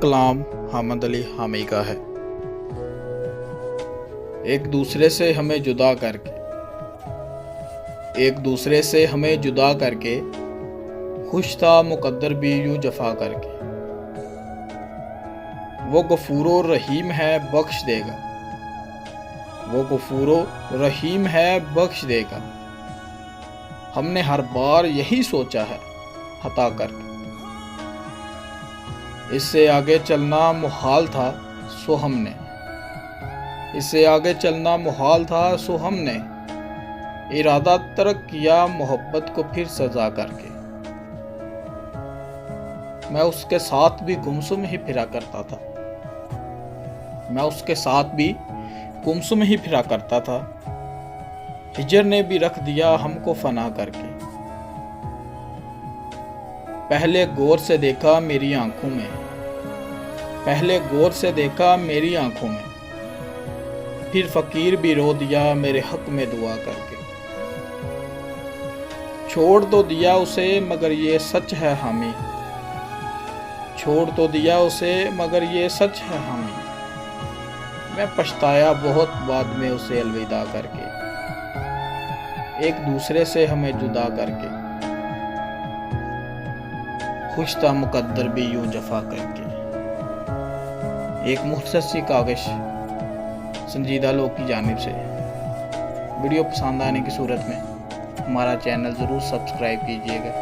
कलाम हामिद अली हामी का है। एक दूसरे से हमें जुदा करके खुश था मुकद्दर भी यूं जफा करके। वो गफूरो रहीम है बख्श देगा, हमने हर बार यही सोचा है खता करके। इससे आगे चलना मुहाल था सो हमने इरादा तर्क किया मोहब्बत को फिर सजा करके। मैं उसके साथ भी गुमसुम ही फिरा करता था, हिजर ने भी रख दिया हमको फना करके। पहले गौर से देखा मेरी आंखों में, फिर फकीर भी रो दिया मेरे हक में दुआ करके। छोड़ तो दिया उसे मगर ये सच है हामी, मैं पछताया बहुत बाद में उसे अलविदा करके। एक दूसरे से हमें जुदा करके खुश था मुकद्दर भी यूं जफा करके। एक मुख्तसर सी काविश संजीदा लोग की जानिब से। वीडियो पसंद आने की सूरत में हमारा चैनल ज़रूर सब्सक्राइब कीजिएगा।